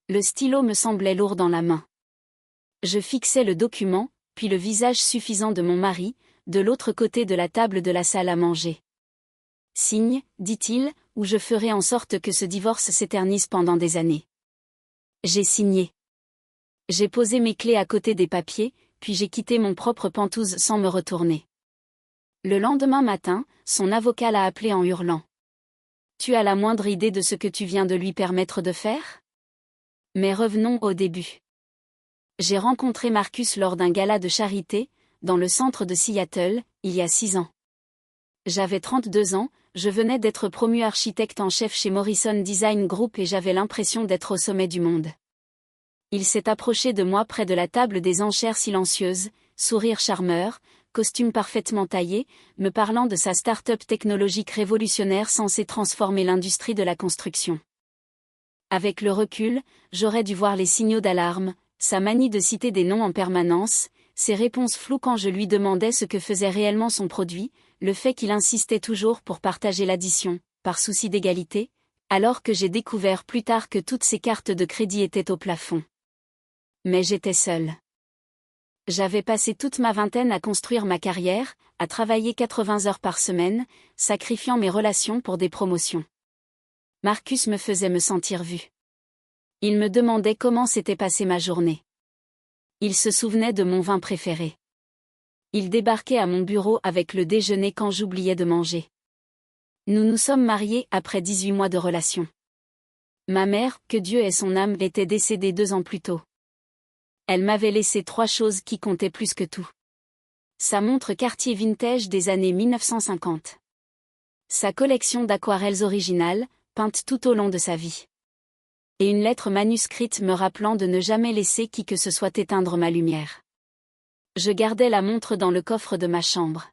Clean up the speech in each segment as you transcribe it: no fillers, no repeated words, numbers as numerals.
Le stylo me semblait lourd dans la main. Je fixais le document, puis le visage suffisant de mon mari, de l'autre côté de la table de la salle à manger. Signe, dit-il, ou je ferai en sorte que ce divorce s'éternise pendant des années. J'ai signé. J'ai posé mes clés à côté des papiers, puis j'ai quitté mon propre Penthouse sans me retourner. Le lendemain matin, son avocat l'a appelé en hurlant. « Tu as la moindre idée de ce que tu viens de lui permettre de faire ? » Mais revenons au début. J'ai rencontré Marcus lors d'un gala de charité, dans le centre de Seattle, il y a 6 ans. J'avais 32 ans, je venais d'être promu architecte en chef chez Morrison Design Group et j'avais l'impression d'être au sommet du monde. Il s'est approché de moi près de la table des enchères silencieuses, sourire charmeur, costume parfaitement taillé, me parlant de sa start-up technologique révolutionnaire censée transformer l'industrie de la construction. Avec le recul, j'aurais dû voir les signaux d'alarme, sa manie de citer des noms en permanence, ses réponses floues quand je lui demandais ce que faisait réellement son produit, le fait qu'il insistait toujours pour partager l'addition, par souci d'égalité, alors que j'ai découvert plus tard que toutes ses cartes de crédit étaient au plafond. Mais j'étais seule. J'avais passé toute ma vingtaine à construire ma carrière, à travailler 80 heures par semaine, sacrifiant mes relations pour des promotions. Marcus me faisait me sentir vue. Il me demandait comment s'était passée ma journée. Il se souvenait de mon vin préféré. Il débarquait à mon bureau avec le déjeuner quand j'oubliais de manger. Nous nous sommes mariés après 18 mois de relation. Ma mère, que Dieu ait son âme, était décédée 2 ans plus tôt. Elle m'avait laissé 3 choses qui comptaient plus que tout. Sa montre Cartier vintage des années 1950. Sa collection d'aquarelles originales, peintes tout au long de sa vie. Et une lettre manuscrite me rappelant de ne jamais laisser qui que ce soit éteindre ma lumière. Je gardais la montre dans le coffre de ma chambre.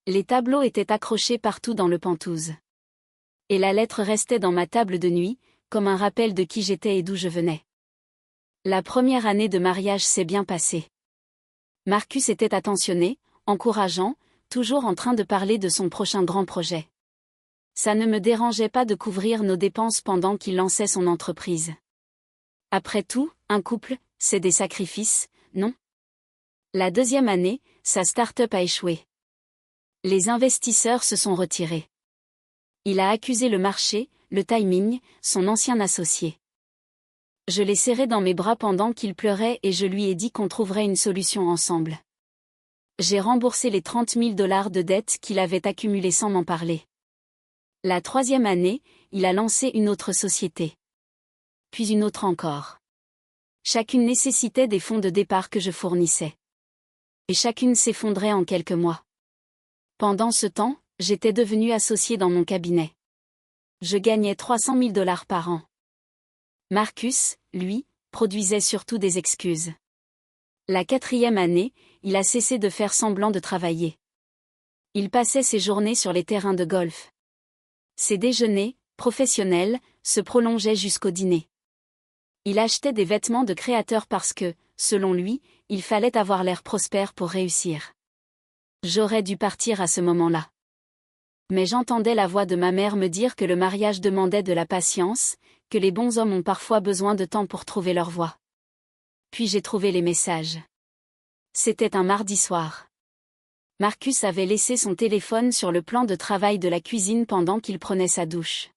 Les tableaux étaient accrochés partout dans le Penthouse. Et la lettre restait dans ma table de nuit, comme un rappel de qui j'étais et d'où je venais. La première année de mariage s'est bien passée. Marcus était attentionné, encourageant, toujours en train de parler de son prochain grand projet. Ça ne me dérangeait pas de couvrir nos dépenses pendant qu'il lançait son entreprise. Après tout, un couple, c'est des sacrifices, non ? La 2e année, sa start-up a échoué. Les investisseurs se sont retirés. Il a accusé le marché, le timing, son ancien associé. Je l'ai serré dans mes bras pendant qu'il pleurait et je lui ai dit qu'on trouverait une solution ensemble. J'ai remboursé les $30 000 de dettes qu'il avait accumulées sans m'en parler. La 3e année, il a lancé une autre société. Puis une autre encore. Chacune nécessitait des fonds de départ que je fournissais. Et chacune s'effondrait en quelques mois. Pendant ce temps, j'étais devenue associée dans mon cabinet. Je gagnais $300 000 par an. Marcus, lui, produisait surtout des excuses. La 4e année, il a cessé de faire semblant de travailler. Il passait ses journées sur les terrains de golf. Ses déjeuners, professionnels, se prolongeaient jusqu'au dîner. Il achetait des vêtements de créateurs parce que, selon lui, il fallait avoir l'air prospère pour réussir. J'aurais dû partir à ce moment-là. Mais j'entendais la voix de ma mère me dire que le mariage demandait de la patience, que les bons hommes ont parfois besoin de temps pour trouver leur voie. Puis j'ai trouvé les messages. C'était un mardi soir. Marcus avait laissé son téléphone sur le plan de travail de la cuisine pendant qu'il prenait sa douche.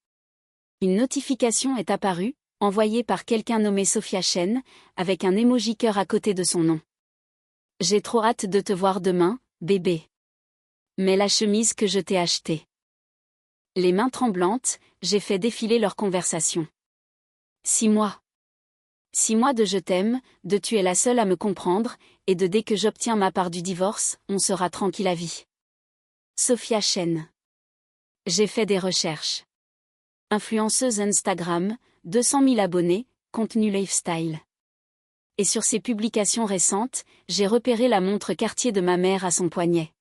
Une notification est apparue, envoyée par quelqu'un nommé Sophia Chen, avec un emoji cœur à côté de son nom. « J'ai trop hâte de te voir demain, bébé. Mais la chemise que je t'ai achetée. » Les mains tremblantes, j'ai fait défiler leur conversation. 6 mois. 6 mois de je t'aime, de tu es la seule à me comprendre, et de dès que j'obtiens ma part du divorce, on sera tranquille à vie. Sophia Chen. J'ai fait des recherches. Influenceuse Instagram, 200 000 abonnés, contenu lifestyle. Et sur ses publications récentes, j'ai repéré la montre Cartier de ma mère à son poignet.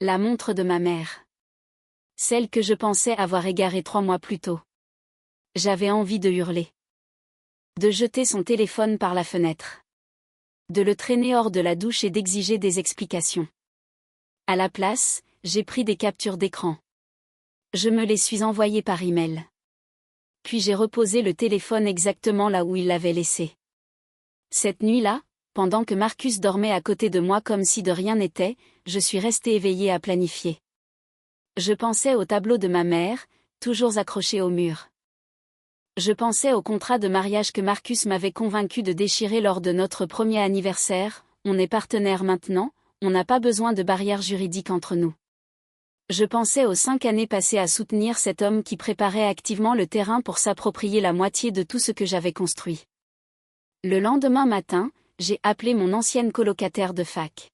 La montre de ma mère. Celle que je pensais avoir égarée 3 mois plus tôt. J'avais envie de hurler. De jeter son téléphone par la fenêtre. De le traîner hors de la douche et d'exiger des explications. À la place, j'ai pris des captures d'écran. Je me les suis envoyées par email. Puis j'ai reposé le téléphone exactement là où il l'avait laissé. Cette nuit-là, pendant que Marcus dormait à côté de moi comme si de rien n'était, je suis restée éveillée à planifier. Je pensais au tableau de ma mère, toujours accroché au mur. Je pensais au contrat de mariage que Marcus m'avait convaincu de déchirer lors de notre premier anniversaire. On est partenaires maintenant, on n'a pas besoin de barrières juridiques entre nous. Je pensais aux 5 années passées à soutenir cet homme qui préparait activement le terrain pour s'approprier la moitié de tout ce que j'avais construit. Le lendemain matin, j'ai appelé mon ancienne colocataire de fac.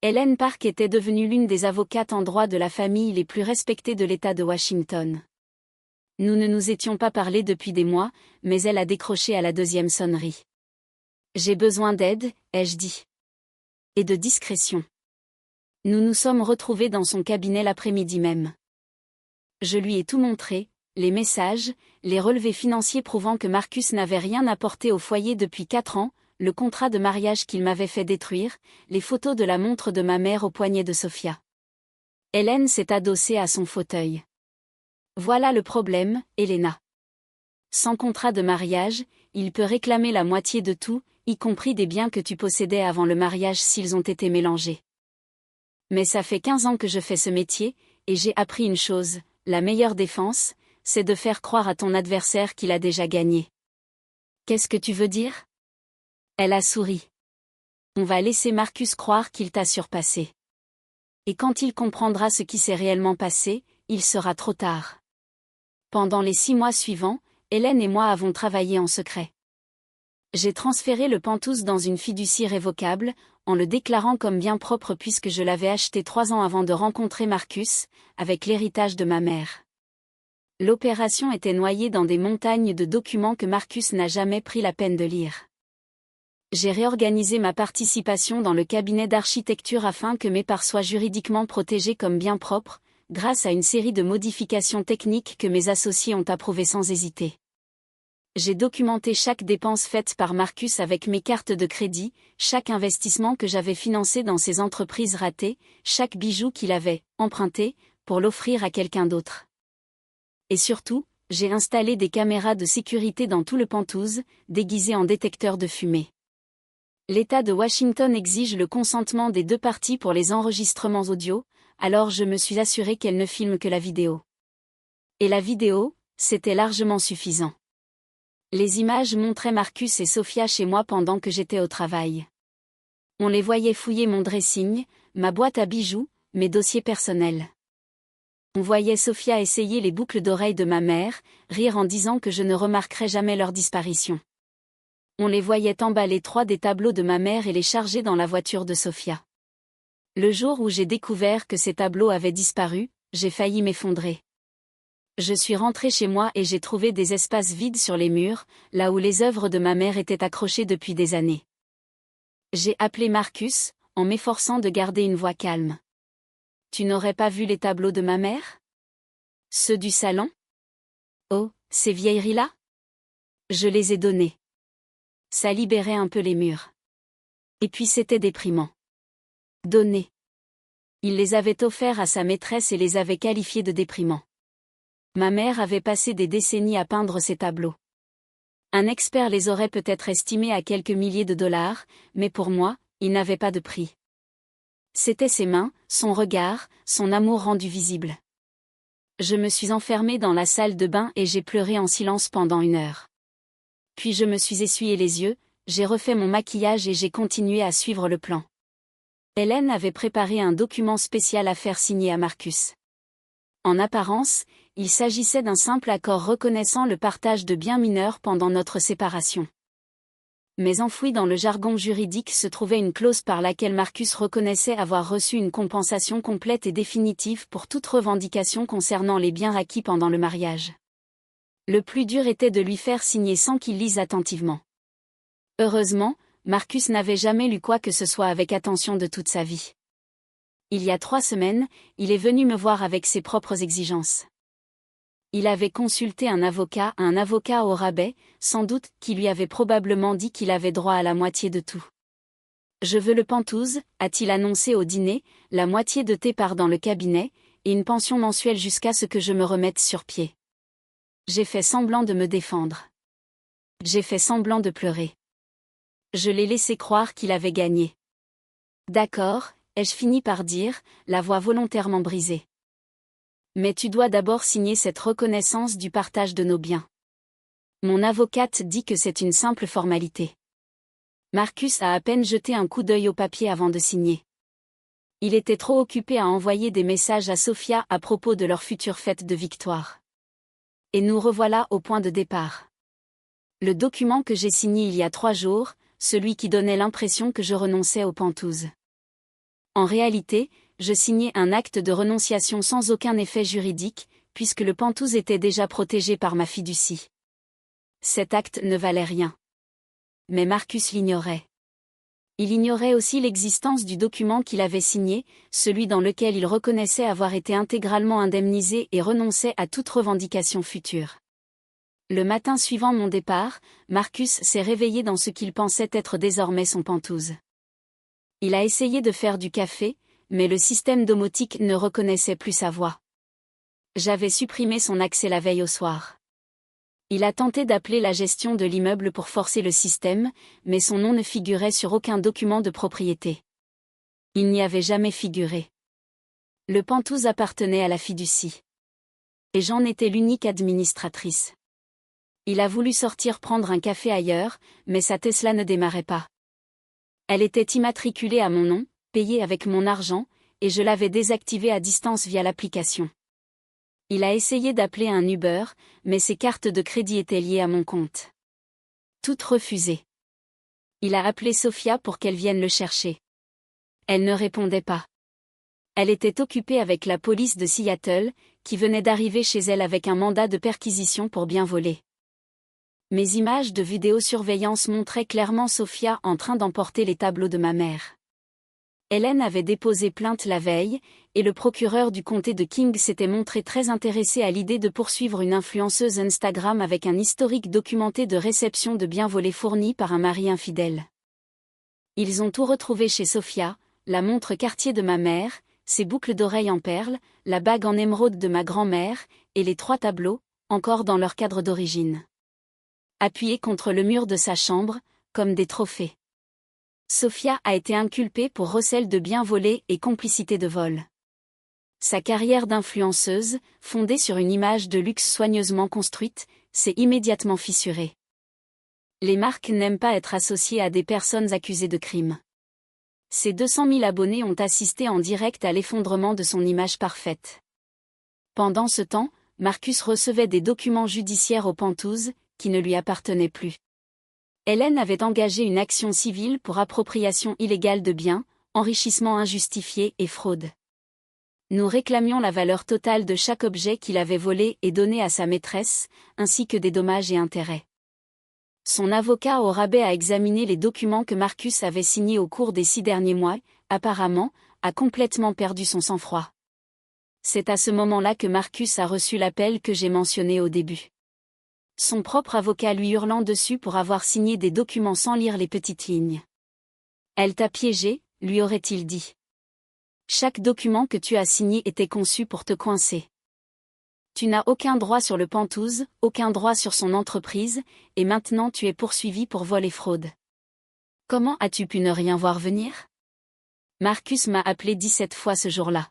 Helen Park était devenue l'une des avocates en droit de la famille les plus respectées de l'État de Washington. Nous ne nous étions pas parlé depuis des mois, mais elle a décroché à la 2e sonnerie. J'ai besoin d'aide, ai-je dit. Et de discrétion. Nous nous sommes retrouvés dans son cabinet l'après-midi même. Je lui ai tout montré, les messages, les relevés financiers prouvant que Marcus n'avait rien apporté au foyer depuis 4 ans, le contrat de mariage qu'il m'avait fait détruire, les photos de la montre de ma mère au poignet de Sophia. Hélène s'est adossée à son fauteuil. Voilà le problème, Elena. Sans contrat de mariage, il peut réclamer la moitié de tout, y compris des biens que tu possédais avant le mariage s'ils ont été mélangés. Mais ça fait 15 ans que je fais ce métier, et j'ai appris une chose, la meilleure défense, c'est de faire croire à ton adversaire qu'il a déjà gagné. Qu'est-ce que tu veux dire ? Elle a souri. On va laisser Marcus croire qu'il t'a surpassé. Et quand il comprendra ce qui s'est réellement passé, il sera trop tard. Pendant les 6 mois suivants, Hélène et moi avons travaillé en secret. J'ai transféré le Pantouse dans une fiducie révocable, en le déclarant comme bien propre puisque je l'avais acheté 3 ans avant de rencontrer Marcus, avec l'héritage de ma mère. L'opération était noyée dans des montagnes de documents que Marcus n'a jamais pris la peine de lire. J'ai réorganisé ma participation dans le cabinet d'architecture afin que mes parts soient juridiquement protégées comme bien propres, grâce à une série de modifications techniques que mes associés ont approuvées sans hésiter. J'ai documenté chaque dépense faite par Marcus avec mes cartes de crédit, chaque investissement que j'avais financé dans ses entreprises ratées, chaque bijou qu'il avait emprunté pour l'offrir à quelqu'un d'autre. Et surtout, j'ai installé des caméras de sécurité dans tout le Pantouse, déguisées en détecteurs de fumée. L'État de Washington exige le consentement des 2 parties pour les enregistrements audio, alors je me suis assuré qu'elle ne filme que la vidéo. Et la vidéo, c'était largement suffisant. Les images montraient Marcus et Sophia chez moi pendant que j'étais au travail. On les voyait fouiller mon dressing, ma boîte à bijoux, mes dossiers personnels. On voyait Sophia essayer les boucles d'oreilles de ma mère, rire en disant que je ne remarquerais jamais leur disparition. On les voyait emballer 3 des tableaux de ma mère et les charger dans la voiture de Sophia. Le jour où j'ai découvert que ces tableaux avaient disparu, j'ai failli m'effondrer. Je suis rentrée chez moi et j'ai trouvé des espaces vides sur les murs, là où les œuvres de ma mère étaient accrochées depuis des années. J'ai appelé Marcus, en m'efforçant de garder une voix calme. Tu n'aurais pas vu les tableaux de ma mère ? Ceux du salon ? Oh, ces vieilleries-là ? Je les ai donnés. Ça libérait un peu les murs. Et puis c'était déprimant. Donnés. Il les avait offerts à sa maîtresse et les avait qualifiés de déprimants. Ma mère avait passé des décennies à peindre ces tableaux. Un expert les aurait peut-être estimés à quelques milliers de dollars, mais pour moi, ils n'avaient pas de prix. C'étaient ses mains, son regard, son amour rendu visible. Je me suis enfermée dans la salle de bain et j'ai pleuré en silence pendant 1 heure. Puis je me suis essuyé les yeux, j'ai refait mon maquillage et j'ai continué à suivre le plan. Hélène avait préparé un document spécial à faire signer à Marcus. En apparence, il s'agissait d'un simple accord reconnaissant le partage de biens mineurs pendant notre séparation. Mais enfoui dans le jargon juridique se trouvait une clause par laquelle Marcus reconnaissait avoir reçu une compensation complète et définitive pour toute revendication concernant les biens acquis pendant le mariage. Le plus dur était de lui faire signer sans qu'il lise attentivement. Heureusement, Marcus n'avait jamais lu quoi que ce soit avec attention de toute sa vie. Il y a 3 semaines, il est venu me voir avec ses propres exigences. Il avait consulté un avocat au rabais, sans doute, qui lui avait probablement dit qu'il avait droit à la moitié de tout. Je veux le Pantouse, a-t-il annoncé au dîner, la moitié de tes parts dans le cabinet, et une pension mensuelle jusqu'à ce que je me remette sur pied. J'ai fait semblant de me défendre. J'ai fait semblant de pleurer. Je l'ai laissé croire qu'il avait gagné. D'accord, ai-je fini par dire, la voix volontairement brisée. Mais tu dois d'abord signer cette reconnaissance du partage de nos biens. Mon avocate dit que c'est une simple formalité. Marcus a à peine jeté un coup d'œil au papier avant de signer. Il était trop occupé à envoyer des messages à Sophia à propos de leur future fête de victoire. Et nous revoilà au point de départ. Le document que j'ai signé il y a 3 jours, celui qui donnait l'impression que je renonçais aux pentouses. En réalité, je signais un acte de renonciation sans aucun effet juridique, puisque le pentouse était déjà protégé par ma fiducie. Cet acte ne valait rien. Mais Marcus l'ignorait. Il ignorait aussi l'existence du document qu'il avait signé, celui dans lequel il reconnaissait avoir été intégralement indemnisé et renonçait à toute revendication future. Le matin suivant mon départ, Marcus s'est réveillé dans ce qu'il pensait être désormais son pentouse. Il a essayé de faire du café, mais le système domotique ne reconnaissait plus sa voix. J'avais supprimé son accès la veille au soir. Il a tenté d'appeler la gestion de l'immeuble pour forcer le système, mais son nom ne figurait sur aucun document de propriété. Il n'y avait jamais figuré. Le pentouse appartenait à la fiducie. Et j'en étais l'unique administratrice. Il a voulu sortir prendre un café ailleurs, mais sa Tesla ne démarrait pas. Elle était immatriculée à mon nom, payée avec mon argent, et je l'avais désactivée à distance via l'application. Il a essayé d'appeler un Uber, mais ses cartes de crédit étaient liées à mon compte. Toutes refusées. Il a appelé Sophia pour qu'elle vienne le chercher. Elle ne répondait pas. Elle était occupée avec la police de Seattle, qui venait d'arriver chez elle avec un mandat de perquisition pour bien voler. Mes images de vidéosurveillance montraient clairement Sophia en train d'emporter les tableaux de ma mère. Hélène avait déposé plainte la veille, et le procureur du comté de King s'était montré très intéressé à l'idée de poursuivre une influenceuse Instagram avec un historique documenté de réception de biens volés fournis par un mari infidèle. Ils ont tout retrouvé chez Sophia, la montre Cartier de ma mère, ses boucles d'oreilles en perles, la bague en émeraude de ma grand-mère, et les 3 tableaux, encore dans leur cadre d'origine. Appuyés contre le mur de sa chambre, comme des trophées. Sophia a été inculpée pour recel de biens volés et complicité de vol. Sa carrière d'influenceuse, fondée sur une image de luxe soigneusement construite, s'est immédiatement fissurée. Les marques n'aiment pas être associées à des personnes accusées de crimes. Ses 200 000 abonnés ont assisté en direct à l'effondrement de son image parfaite. Pendant ce temps, Marcus recevait des documents judiciaires aux pentouses, qui ne lui appartenaient plus. Hélène avait engagé une action civile pour appropriation illégale de biens, enrichissement injustifié et fraude. Nous réclamions la valeur totale de chaque objet qu'il avait volé et donné à sa maîtresse, ainsi que des dommages et intérêts. Son avocat au rabais a examiné les documents que Marcus avait signés au cours des 6 derniers mois, apparemment, a complètement perdu son sang-froid. C'est à ce moment-là que Marcus a reçu l'appel que j'ai mentionné au début. Son propre avocat lui hurlant dessus pour avoir signé des documents sans lire les petites lignes. « Elle t'a piégé », lui aurait-il dit. « Chaque document que tu as signé était conçu pour te coincer. Tu n'as aucun droit sur le pentouse, aucun droit sur son entreprise, et maintenant tu es poursuivi pour vol et fraude. Comment as-tu pu ne rien voir venir ? » Marcus m'a appelé 17 fois ce jour-là.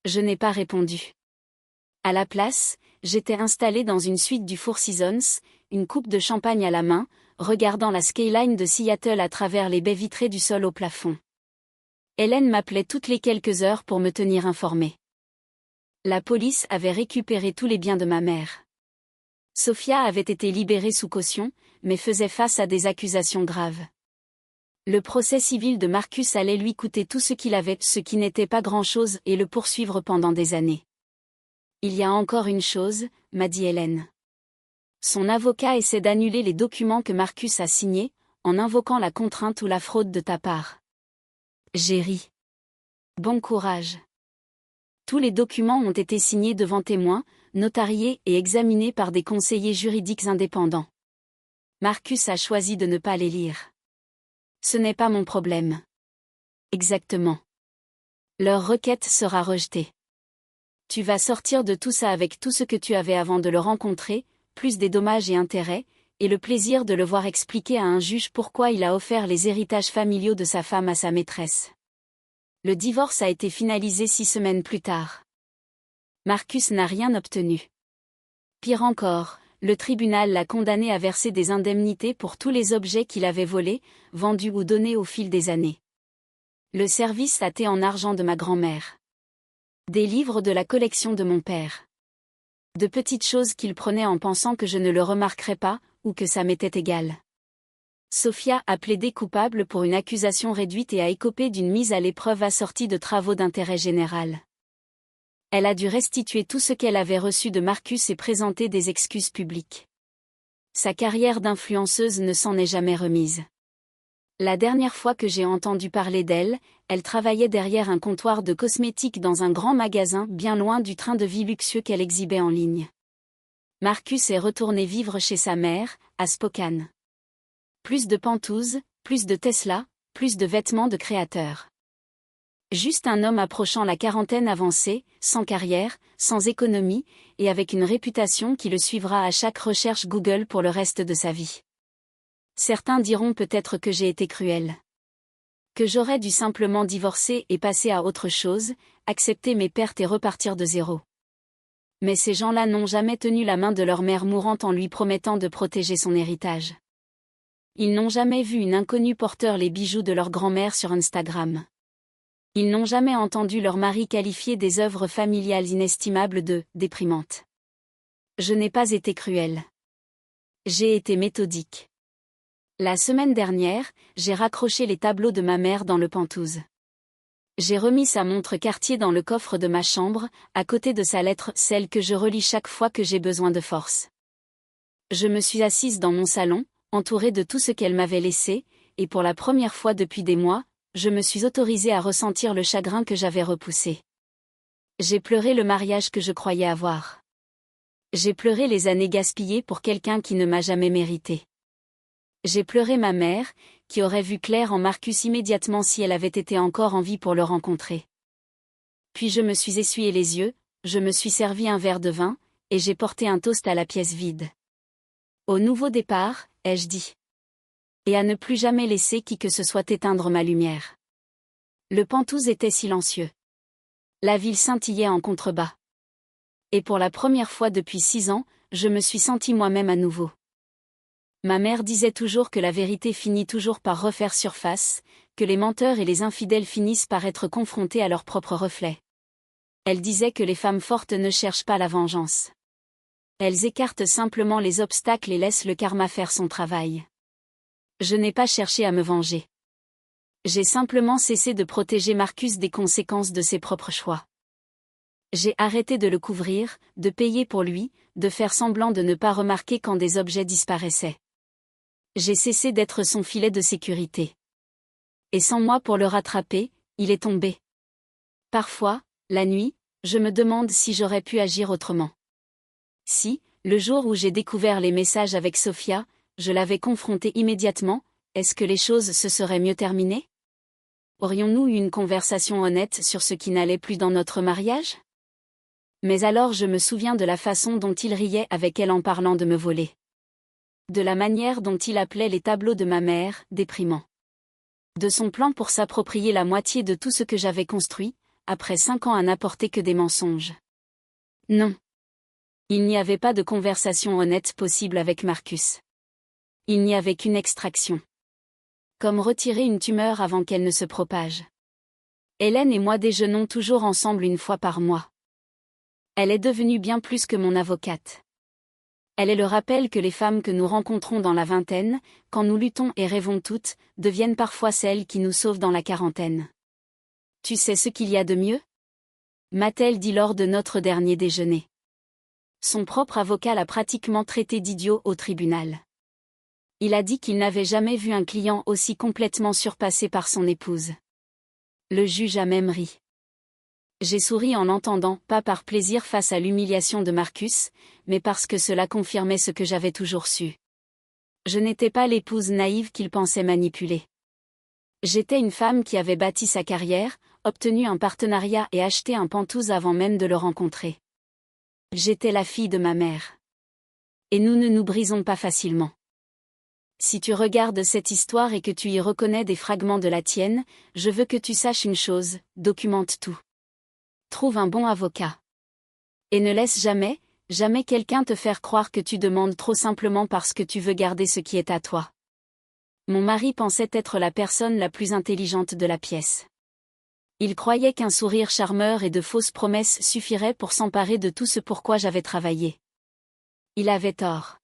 Je n'ai pas répondu. À la place, j'étais installé dans une suite du Four Seasons, une coupe de champagne à la main, regardant la skyline de Seattle à travers les baies vitrées du sol au plafond. Hélène m'appelait toutes les quelques heures pour me tenir informée. La police avait récupéré tous les biens de ma mère. Sophia avait été libérée sous caution, mais faisait face à des accusations graves. Le procès civil de Marcus allait lui coûter tout ce qu'il avait, ce qui n'était pas grand-chose, et le poursuivre pendant des années. Il y a encore une chose, m'a dit Hélène. Son avocat essaie d'annuler les documents que Marcus a signés, en invoquant la contrainte ou la fraude de ta part. J'ai ri. Bon courage. Tous les documents ont été signés devant témoins, notariés et examinés par des conseillers juridiques indépendants. Marcus a choisi de ne pas les lire. Ce n'est pas mon problème. Exactement. Leur requête sera rejetée. Tu vas sortir de tout ça avec tout ce que tu avais avant de le rencontrer, plus des dommages et intérêts, et le plaisir de le voir expliquer à un juge pourquoi il a offert les héritages familiaux de sa femme à sa maîtresse. Le divorce a été finalisé 6 semaines plus tard. Marcus n'a rien obtenu. Pire encore, le tribunal l'a condamné à verser des indemnités pour tous les objets qu'il avait volés, vendus ou donnés au fil des années. Le service à thé en argent de ma grand-mère. Des livres de la collection de mon père. De petites choses qu'il prenait en pensant que je ne le remarquerais pas, ou que ça m'était égal. Sophia a plaidé coupable pour une accusation réduite et a écopé d'une mise à l'épreuve assortie de travaux d'intérêt général. Elle a dû restituer tout ce qu'elle avait reçu de Marcus et présenter des excuses publiques. Sa carrière d'influenceuse ne s'en est jamais remise. La dernière fois que j'ai entendu parler d'elle, elle travaillait derrière un comptoir de cosmétiques dans un grand magasin bien loin du train de vie luxueux qu'elle exhibait en ligne. Marcus est retourné vivre chez sa mère, à Spokane. Plus de pantouses, plus de Tesla, plus de vêtements de créateurs. Juste un homme approchant la quarantaine avancée, sans carrière, sans économie, et avec une réputation qui le suivra à chaque recherche Google pour le reste de sa vie. Certains diront peut-être que j'ai été cruelle. Que j'aurais dû simplement divorcer et passer à autre chose, accepter mes pertes et repartir de zéro. Mais ces gens-là n'ont jamais tenu la main de leur mère mourante en lui promettant de protéger son héritage. Ils n'ont jamais vu une inconnue porteur les bijoux de leur grand-mère sur Instagram. Ils n'ont jamais entendu leur mari qualifier des œuvres familiales inestimables de « déprimantes ». Je n'ai pas été cruelle. J'ai été méthodique. La semaine dernière, j'ai raccroché les tableaux de ma mère dans le Penthouse. J'ai remis sa montre Cartier dans le coffre de ma chambre, à côté de sa lettre, celle que je relis chaque fois que j'ai besoin de force. Je me suis assise dans mon salon, entourée de tout ce qu'elle m'avait laissé, et pour la première fois depuis des mois, je me suis autorisée à ressentir le chagrin que j'avais repoussé. J'ai pleuré le mariage que je croyais avoir. J'ai pleuré les années gaspillées pour quelqu'un qui ne m'a jamais mérité. J'ai pleuré ma mère, qui aurait vu clair en Marcus immédiatement si elle avait été encore en vie pour le rencontrer. Puis je me suis essuyé les yeux, je me suis servi un verre de vin, et j'ai porté un toast à la pièce vide. Au nouveau départ, ai-je dit. Et à ne plus jamais laisser qui que ce soit éteindre ma lumière. Le Penthouse était silencieux. La ville scintillait en contrebas. Et pour la première fois depuis 6 ans, je me suis sentie moi-même à nouveau. Ma mère disait toujours que la vérité finit toujours par refaire surface, que les menteurs et les infidèles finissent par être confrontés à leur propre reflet. Elle disait que les femmes fortes ne cherchent pas la vengeance. Elles écartent simplement les obstacles et laissent le karma faire son travail. Je n'ai pas cherché à me venger. J'ai simplement cessé de protéger Marcus des conséquences de ses propres choix. J'ai arrêté de le couvrir, de payer pour lui, de faire semblant de ne pas remarquer quand des objets disparaissaient. J'ai cessé d'être son filet de sécurité. Et sans moi pour le rattraper, il est tombé. Parfois, la nuit, je me demande si j'aurais pu agir autrement. Si, le jour où j'ai découvert les messages avec Sophia, je l'avais confronté immédiatement, est-ce que les choses se seraient mieux terminées? Aurions-nous eu une conversation honnête sur ce qui n'allait plus dans notre mariage? Mais alors je me souviens de la façon dont il riait avec elle en parlant de me voler. De la manière dont il appelait les tableaux de ma mère, déprimants. De son plan pour s'approprier la moitié de tout ce que j'avais construit, après 5 ans à n'apporter que des mensonges. Non. Il n'y avait pas de conversation honnête possible avec Marcus. Il n'y avait qu'une extraction. Comme retirer une tumeur avant qu'elle ne se propage. Hélène et moi déjeunons toujours ensemble une fois par mois. Elle est devenue bien plus que mon avocate. Elle est le rappel que les femmes que nous rencontrons dans la vingtaine, quand nous luttons et rêvons toutes, deviennent parfois celles qui nous sauvent dans la quarantaine. Tu sais ce qu'il y a de mieux? M'a-t-elle dit lors de notre dernier déjeuner. Son propre avocat l'a pratiquement traité d'idiot au tribunal. Il a dit qu'il n'avait jamais vu un client aussi complètement surpassé par son épouse. Le juge a même ri. J'ai souri en l'entendant, pas par plaisir face à l'humiliation de Marcus, mais parce que cela confirmait ce que j'avais toujours su. Je n'étais pas l'épouse naïve qu'il pensait manipuler. J'étais une femme qui avait bâti sa carrière, obtenu un partenariat et acheté un pantouse avant même de le rencontrer. J'étais la fille de ma mère. Et nous ne nous brisons pas facilement. Si tu regardes cette histoire et que tu y reconnais des fragments de la tienne, je veux que tu saches une chose, documente tout. Trouve un bon avocat. Et ne laisse jamais, jamais quelqu'un te faire croire que tu demandes trop simplement parce que tu veux garder ce qui est à toi. Mon mari pensait être la personne la plus intelligente de la pièce. Il croyait qu'un sourire charmeur et de fausses promesses suffiraient pour s'emparer de tout ce pourquoi j'avais travaillé. Il avait tort.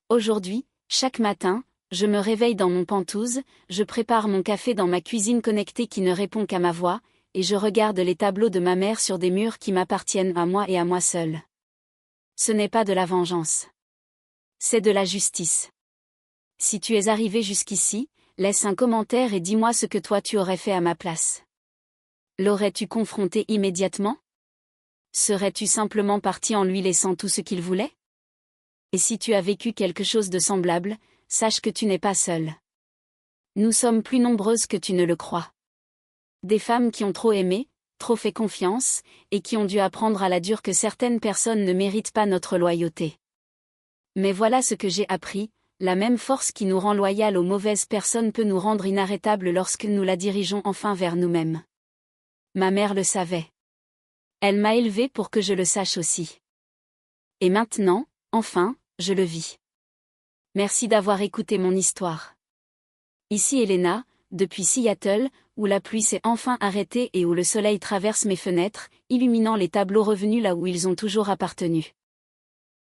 Aujourd'hui, chaque matin, je me réveille dans mon pantouse, je prépare mon café dans ma cuisine connectée qui ne répond qu'à ma voix, et je regarde les tableaux de ma mère sur des murs qui m'appartiennent à moi et à moi seule. Ce n'est pas de la vengeance. C'est de la justice. Si tu es arrivé jusqu'ici, laisse un commentaire et dis-moi ce que toi tu aurais fait à ma place. L'aurais-tu confronté immédiatement? Serais-tu simplement parti en lui laissant tout ce qu'il voulait? Et si tu as vécu quelque chose de semblable, sache que tu n'es pas seule. Nous sommes plus nombreuses que tu ne le crois. Des femmes qui ont trop aimé, trop fait confiance, et qui ont dû apprendre à la dure que certaines personnes ne méritent pas notre loyauté. Mais voilà ce que j'ai appris, la même force qui nous rend loyales aux mauvaises personnes peut nous rendre inarrêtables lorsque nous la dirigeons enfin vers nous-mêmes. Ma mère le savait. Elle m'a élevée pour que je le sache aussi. Et maintenant, enfin, je le vis. Merci d'avoir écouté mon histoire. Ici Elena, depuis Seattle, où la pluie s'est enfin arrêtée et où le soleil traverse mes fenêtres, illuminant les tableaux revenus là où ils ont toujours appartenu.